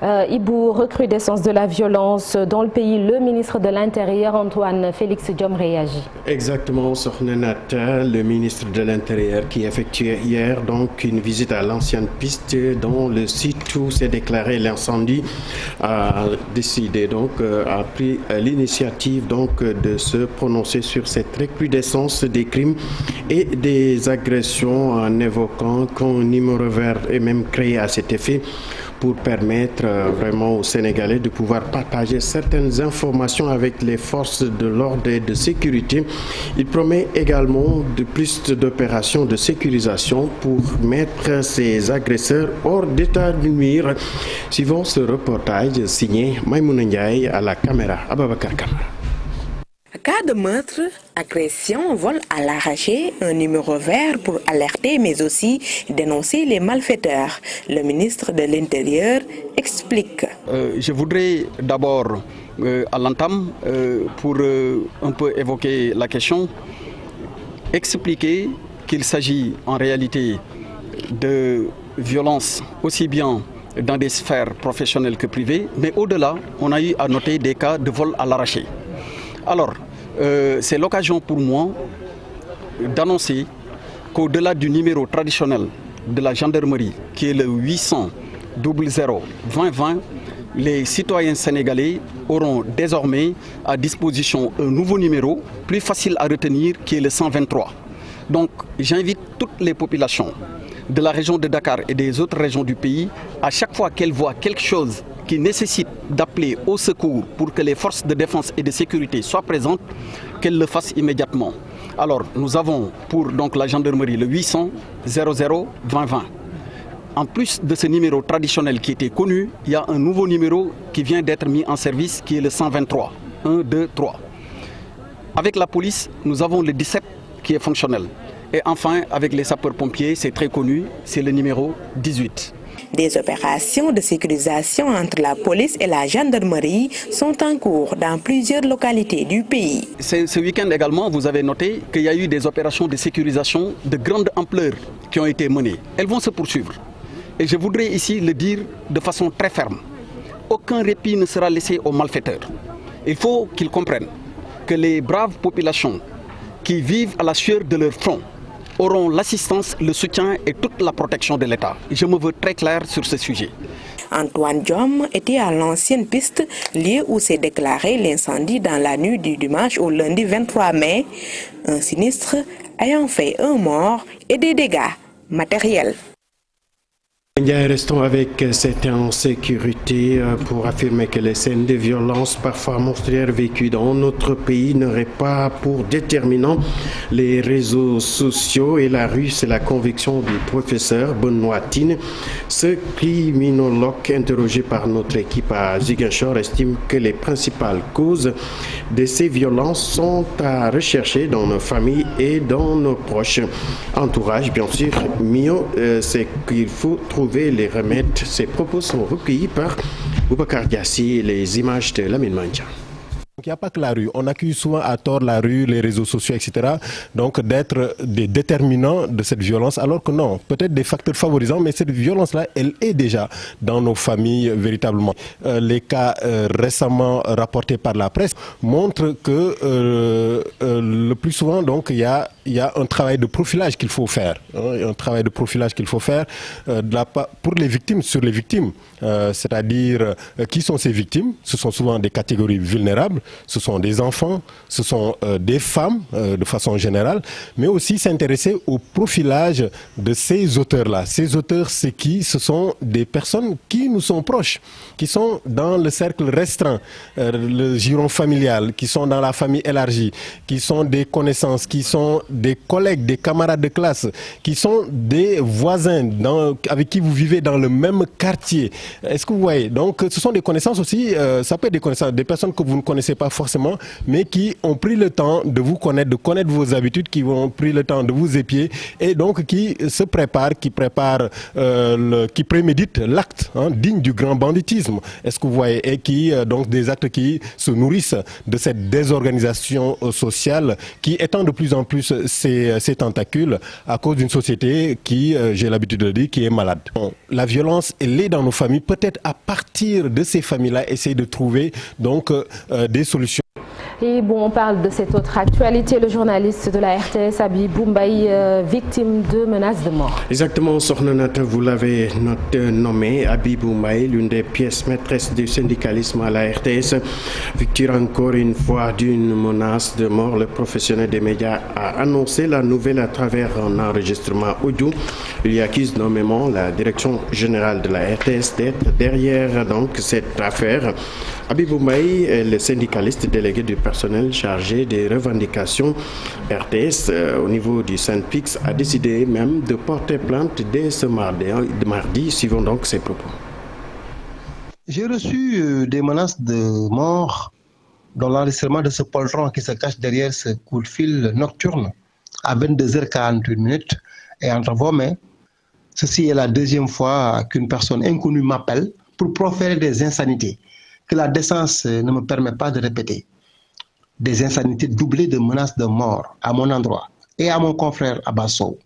Ibou, recrudescence de la violence dans le pays, le ministre de l'Intérieur, Antoine Félix Diome, réagit. Exactement, Sokhna Nata, le ministre de l'Intérieur qui effectuait hier donc une visite à l'ancienne piste dont le site où s'est déclaré l'incendie a décidé donc, a pris l'initiative donc de se prononcer sur cette recrudescence des crimes et des agressions en évoquant qu'un numéro vert est même créé à cet effet pour permettre vraiment aux Sénégalais de pouvoir partager certaines informations avec les forces de l'ordre et de sécurité. Il promet également de plus d'opérations de sécurisation pour mettre ces agresseurs hors d'état de nuire. Suivant ce reportage signé Maïmouna Ndiaye à la caméra. Ababakar Kamara. Cas de meurtre, agression, vol à l'arraché, un numéro vert pour alerter mais aussi dénoncer les malfaiteurs. Le ministre de l'Intérieur explique. Je voudrais d'abord, à l'entame, pour un peu évoquer la question, expliquer qu'il s'agit en réalité de violences aussi bien dans des sphères professionnelles que privées, mais au-delà, on a eu à noter des cas de vol à l'arraché. Alors, c'est l'occasion pour moi d'annoncer qu'au-delà du numéro traditionnel de la gendarmerie, qui est le 800 00 20 20, les citoyens sénégalais auront désormais à disposition un nouveau numéro, plus facile à retenir, qui est le 123. Donc, j'invite toutes les populations de la région de Dakar et des autres régions du pays, à chaque fois qu'elles voient quelque chose qui nécessite d'appeler au secours pour que les forces de défense et de sécurité soient présentes, qu'elles le fassent immédiatement. Alors, nous avons pour donc, la gendarmerie le 800 00 20 20. En plus de ce numéro traditionnel qui était connu, il y a un nouveau numéro qui vient d'être mis en service, qui est le 123. 1, 2, 3. Avec la police, nous avons le 17 qui est fonctionnel. Et enfin, avec les sapeurs-pompiers, c'est très connu, c'est le numéro 18. Des opérations de sécurisation entre la police et la gendarmerie sont en cours dans plusieurs localités du pays. Ce week-end également, vous avez noté qu'il y a eu des opérations de sécurisation de grande ampleur qui ont été menées. Elles vont se poursuivre. Et je voudrais ici le dire de façon très ferme. Aucun répit ne sera laissé aux malfaiteurs. Il faut qu'ils comprennent que les braves populations qui vivent à la sueur de leur front auront l'assistance, le soutien et toute la protection de l'État. Je me veux très clair sur ce sujet. Antoine Diome était à l'ancienne piste, lieu où s'est déclaré l'incendie dans la nuit du dimanche au lundi 23 mai. Un sinistre ayant fait un mort et des dégâts matériels. Restons avec cette insécurité pour affirmer que les scènes de violence parfois meurtrières vécues dans notre pays n'auraient pas pour déterminant les réseaux sociaux et la rue. C'est la conviction du professeur Benoît Tine. Ce criminologue interrogé par notre équipe à Ziguinchor estime que les principales causes de ces violences sont à rechercher dans nos familles et dans nos proches. Entourage, bien sûr, mieux, c'est qu'il faut trouver les remèdes. Ces propos sont recueillis par Boubacar Diassi et les images de Lamine Mandia. Il n'y a pas que la rue. On accuse souvent à tort la rue, les réseaux sociaux, etc. Donc d'être des déterminants de cette violence, alors que non, peut-être des facteurs favorisants, mais cette violence-là, elle est déjà dans nos familles véritablement. Les cas récemment rapportés par la presse montrent que le plus souvent, donc, il y a un travail de profilage qu'il faut faire. Un travail de profilage qu'il faut faire pour les victimes, sur les victimes. C'est-à-dire, qui sont ces victimes? Ce sont souvent des catégories vulnérables. Ce sont des enfants, ce sont des femmes de façon générale, mais aussi s'intéresser au profilage de ces auteurs-là. Ces auteurs, c'est qui? Ce sont des personnes qui nous sont proches, qui sont dans le cercle restreint, le giron familial, qui sont dans la famille élargie, qui sont des connaissances, qui sont des collègues, des camarades de classe, qui sont des voisins avec qui vous vivez dans le même quartier. Est-ce que vous voyez? Donc ce sont des connaissances aussi, ça peut être des connaissances, des personnes que vous ne connaissez pas forcément, mais qui ont pris le temps de vous connaître, de connaître vos habitudes, qui ont pris le temps de vous épier et donc qui se préparent, qui préméditent l'acte digne du grand banditisme. Est-ce que vous voyez? Et qui, donc, des actes qui se nourrissent de cette désorganisation sociale qui étend de plus en plus ses tentacules à cause d'une société qui, j'ai l'habitude de le dire, qui est malade. Bon, la violence, elle est dans nos familles. Peut-être à partir de ces familles-là, essayer de trouver donc des solutions. Et bon, on parle de cette autre actualité. Le journaliste de la RTS, Abibou Mbaye, victime de menaces de mort. Exactement, Sornanata, vous l'avez nommé, Abibou Mbaye, l'une des pièces maîtresses du syndicalisme à la RTS, victime encore une fois d'une menace de mort. Le professionnel des médias a annoncé la nouvelle à travers un enregistrement audio. Il y accuse nommément la direction générale de la RTS d'être derrière donc cette affaire. Abibou Mbaye est le syndicaliste délégué du personnel chargé des revendications. RTS, au niveau du Saint-Pix, a décidé même de porter plainte dès ce mardi. Suivons donc ses propos. J'ai reçu des menaces de mort dans l'enregistrement de ce poltron qui se cache derrière ce coup de fil nocturne à 22h48 et entre vos mains. Ceci est la deuxième fois qu'une personne inconnue m'appelle pour proférer des insanités que la décence ne me permet pas de répéter. Des insanités doublées de menaces de mort à mon endroit et à mon confrère Abasso.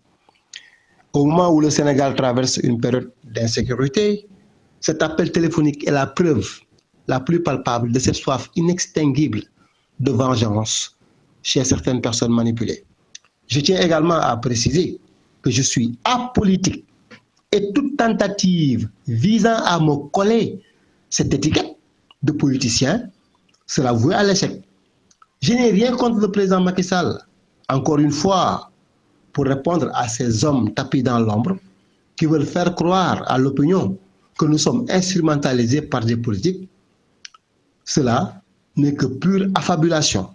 Au moment où le Sénégal traverse une période d'insécurité, cet appel téléphonique est la preuve la plus palpable de cette soif inextinguible de vengeance chez certaines personnes manipulées. Je tiens également à préciser que je suis apolitique et toute tentative visant à me coller cette étiquette de politicien sera voué à l'échec. Je n'ai rien contre le président Macky Sall. Encore une fois, pour répondre à ces hommes tapis dans l'ombre qui veulent faire croire à l'opinion que nous sommes instrumentalisés par des politiques, cela n'est que pure affabulation.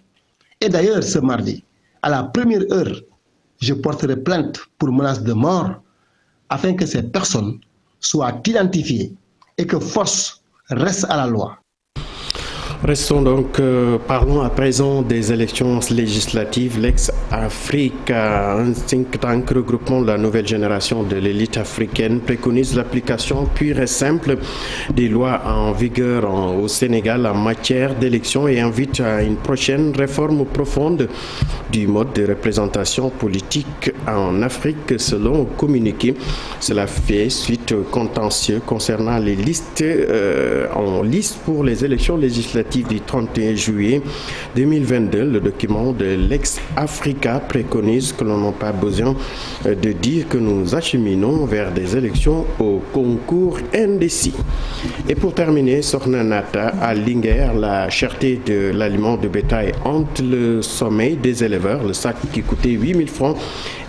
Et d'ailleurs, ce mardi, à la première heure, je porterai plainte pour menace de mort afin que ces personnes soient identifiées et que force reste à la loi. Restons donc, parlons à présent des élections législatives. L'ex-Africa, un think tank regroupement de la nouvelle génération de l'élite africaine, préconise l'application pure et simple des lois en vigueur au Sénégal en matière d'élections et invite à une prochaine réforme profonde du mode de représentation politique en Afrique, selon communiqué. Cela fait suite au contentieux concernant les listes en liste pour les élections législatives du 31 juillet 2022, le document de l'ex-Africa préconise que l'on n'a pas besoin de dire que nous acheminons vers des élections au concours indécis. Et pour terminer, Sornanata, à Linguère, la cherté de l'aliment de bétail hante le sommeil des éleveurs. Le sac qui coûtait 8 000 francs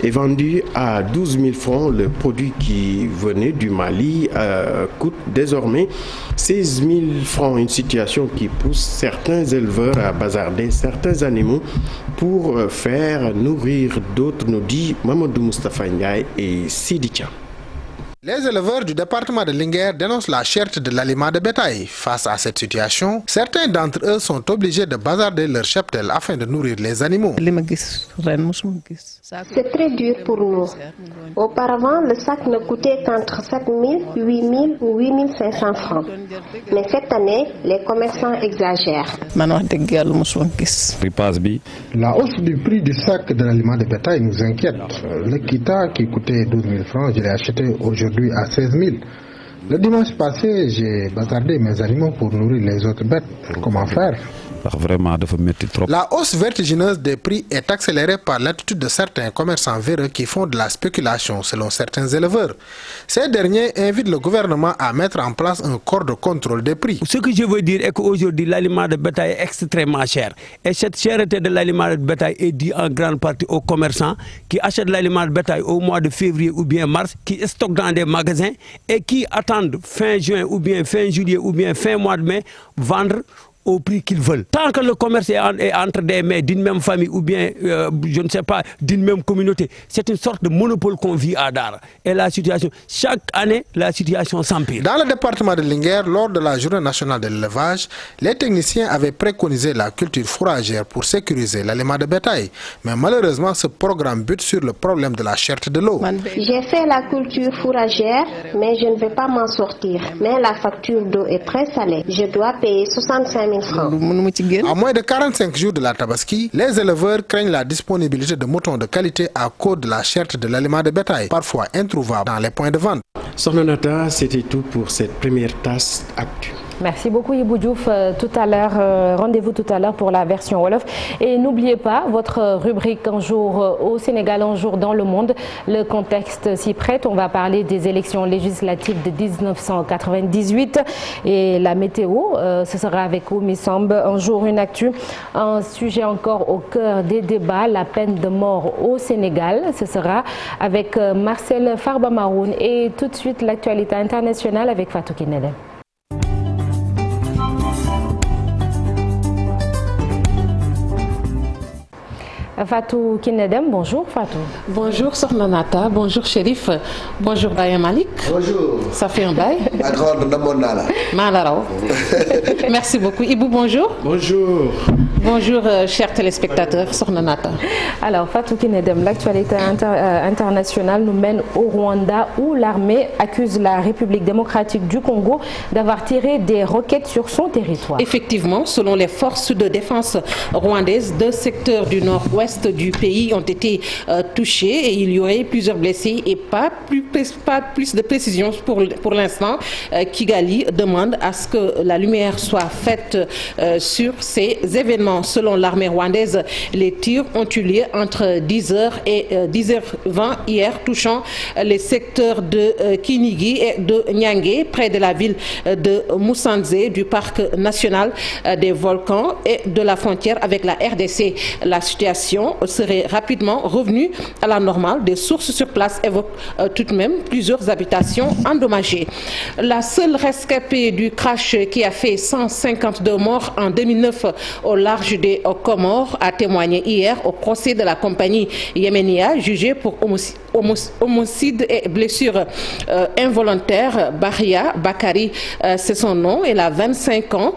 est vendu à 12 000 francs. Le produit qui venait du Mali coûte désormais 16 000 francs. Une situation qui pousse certains éleveurs à bazarder certains animaux pour faire nourrir d'autres, nous dit Mamadou Moustapha Ndiaye et Sidi Thiam. Les éleveurs du département de Linguère dénoncent la cherté de l'aliment de bétail. Face à cette situation, certains d'entre eux sont obligés de bazarder leur cheptel afin de nourrir les animaux. C'est très dur pour nous. Auparavant, le sac ne coûtait qu'entre 7 000, 8 000 ou 8 500 francs. Mais cette année, les commerçants exagèrent. La hausse du prix du sac de l'aliment de bétail nous inquiète. Le kita qui coûtait 12 000 francs, je l'ai acheté aujourd'hui à 16 000. Le dimanche passé, j'ai bazardé mes animaux pour nourrir les autres bêtes. Comment faire? La hausse vertigineuse des prix est accélérée par l'attitude de certains commerçants véreux qui font de la spéculation, selon certains éleveurs. Ces derniers invitent le gouvernement à mettre en place un corps de contrôle des prix. Ce que je veux dire est qu'aujourd'hui, l'aliment de bétail est extrêmement cher. Et cette cherté de l'aliment de bétail est due en grande partie aux commerçants qui achètent l'aliment de bétail au mois de février ou bien mars, qui stockent dans des magasins et qui attendent fin juin ou bien fin juillet ou bien fin mois de mai vendre au prix qu'ils veulent. Tant que le commerce est entre des mains d'une même famille ou bien, je ne sais pas, d'une même communauté, c'est une sorte de monopole qu'on vit à Dar. Et la situation, chaque année, la situation s'empire. Dans le département de Linguère, lors de la journée nationale de l'élevage, les techniciens avaient préconisé la culture fourragère pour sécuriser l'aliment de bétail. Mais malheureusement, ce programme bute sur le problème de la cherté de l'eau. J'ai fait la culture fourragère, mais je ne vais pas m'en sortir. Mais la facture d'eau est très salée. Je dois payer 65 000 francs. À moins de 45 jours de la Tabaski, les éleveurs craignent la disponibilité de moutons de qualité à cause de la cherté de l'aliment de bétail, parfois introuvable dans les points de vente. Sornonata, c'était tout pour cette première tasse actuelle. Merci beaucoup Ibou Diouf. Tout à l'heure, rendez-vous tout à l'heure pour la version Wolof. Et n'oubliez pas votre rubrique Un jour au Sénégal, un jour dans le monde. Le contexte s'y prête. On va parler des élections législatives de 1998 et la météo. Ce sera avec Oumi Samb. Un jour, une actu. Un sujet encore au cœur des débats, la peine de mort au Sénégal. Ce sera avec Marcel Farba Maroun. Et tout de suite, l'actualité internationale avec Fatou Kinedem. Fatou Kinedem, bonjour Fatou. Bonjour Sornonata, bonjour Chérif, bonjour Baye Malik. Bonjour. Ça fait un bail. Merci beaucoup. Ibou, bonjour. Bonjour. Bonjour chers téléspectateurs, Sornonata. Alors Fatou Kinedem, l'actualité internationale nous mène au Rwanda où l'armée accuse la République démocratique du Congo d'avoir tiré des roquettes sur son territoire. Effectivement, selon les forces de défense rwandaises, 2 secteurs du nord-ouest du pays ont été touchés et il y aurait plusieurs blessés et pas plus de précisions pour l'instant. Kigali demande à ce que la lumière soit faite sur ces événements. Selon l'armée rwandaise, les tirs ont eu lieu entre 10h et 10h20 hier, touchant les secteurs de Kinigi et de Nyangé, près de la ville de Musanze, du parc national des volcans et de la frontière avec la RDC. La situation serait rapidement revenue à la normale. Des sources sur place évoquent tout de même plusieurs habitations endommagées. La seule rescapée du crash qui a fait 152 morts en 2009 au large des Comores a témoigné hier au procès de la compagnie Yemenia, jugée pour homicide et blessures involontaires. Bahia Bakari, c'est son nom, elle a 25 ans.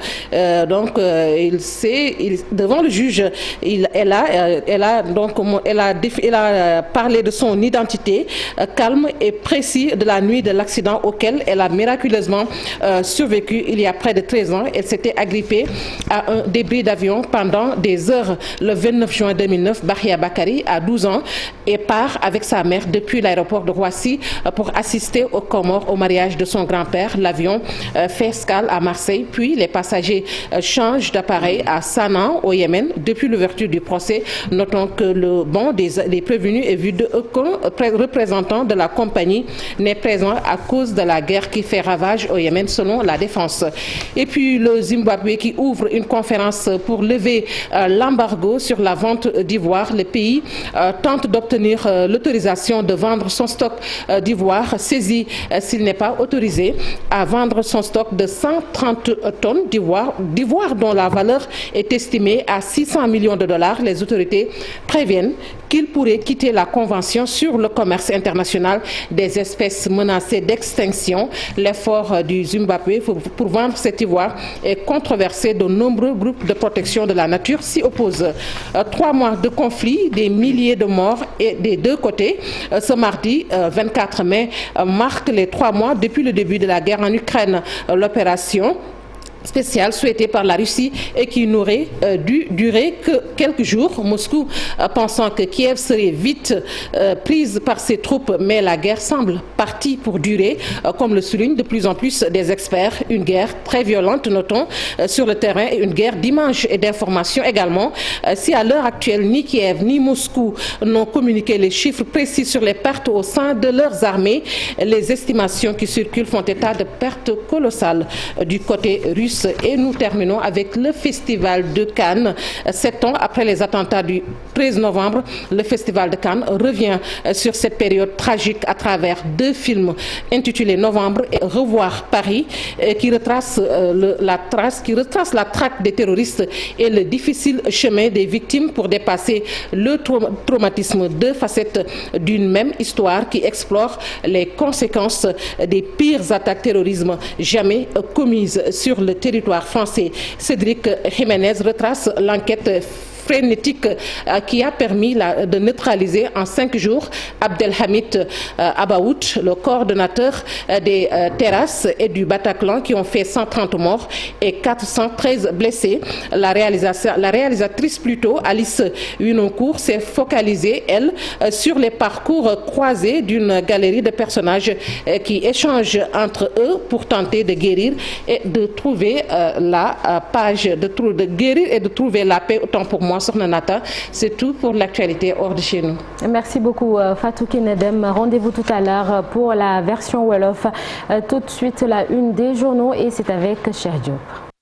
Devant le juge, elle a parlé de son identité calme et précise de la nuit de l'accident auquel elle a miraculeusement survécu il y a près de 13 ans. Elle s'était agrippée à un débris d'avion pendant des heures le 29 juin 2009. Bahia Bakari a 12 ans et part avec sa mère depuis l'aéroport de Roissy pour assister aux Comores au mariage de son grand-père. L'avion fait escale à Marseille, puis les passagers changent d'appareil à Sanaa au Yémen. Depuis l'ouverture du procès, notons que le banc des prévenus est vu d'aucun représentant de la compagnie n'est présent à cause de la guerre qui fait ravage au Yémen, selon la défense. Et puis le Zimbabwe qui ouvre une conférence pour lever l'embargo sur la vente d'ivoire. Le pays tente d'obtenir l'autorisation de vendre son stock d'ivoire saisi s'il n'est pas autorisé à vendre son stock de 130 tonnes d'ivoire dont la valeur est estimée à 600 millions de dollars. Les autorités préviennent qu'il pourrait quitter la Convention sur le commerce international des espèces menacées d'extinction. L'effort du Zimbabwe pour vendre cet ivoire est controversé. De nombreux groupes de protection de la nature s'y opposent. 3 mois de conflit, des milliers de morts et des deux côtés. Ce mardi 24 mai marque les 3 mois depuis le début de la guerre en Ukraine. L'opération spéciale souhaitée par la Russie et qui n'aurait dû durer que quelques jours. Moscou pensant que Kiev serait vite prise par ses troupes, mais la guerre semble partie pour durer, comme le soulignent de plus en plus des experts. Une guerre très violente, notons, sur le terrain, et une guerre d'images et d'informations également. Si à l'heure actuelle, ni Kiev ni Moscou n'ont communiqué les chiffres précis sur les pertes au sein de leurs armées, les estimations qui circulent font état de pertes colossales du côté russe. plus. Et nous terminons avec le Festival de Cannes. 7 ans après les attentats du 13 novembre, le Festival de Cannes revient sur cette période tragique à travers 2 films intitulés Novembre et Revoir Paris, qui retrace la traque des terroristes et le difficile chemin des victimes pour dépasser le traumatisme. 2 facettes d'une même histoire qui explore les conséquences des pires attaques terrorisme jamais commises sur le territoire français. Cédric Jiménez retrace l'enquête frénétique qui a permis de neutraliser en 5 jours Abdelhamid Abaout, le coordonnateur des terrasses et du Bataclan, qui ont fait 130 morts et 413 blessés. La réalisatrice plutôt, Alice Winoncourt, s'est focalisée, elle, sur les parcours croisés d'une galerie de personnages qui échangent entre eux pour tenter de guérir et de trouver de guérir et de trouver la paix. Autant pour moi, Nata, c'est tout pour l'actualité hors de chez nous. Merci beaucoup Fatou Kinedem. Rendez-vous tout à l'heure pour la version Wolof. Tout de suite la une des journaux et c'est avec Cher Diop.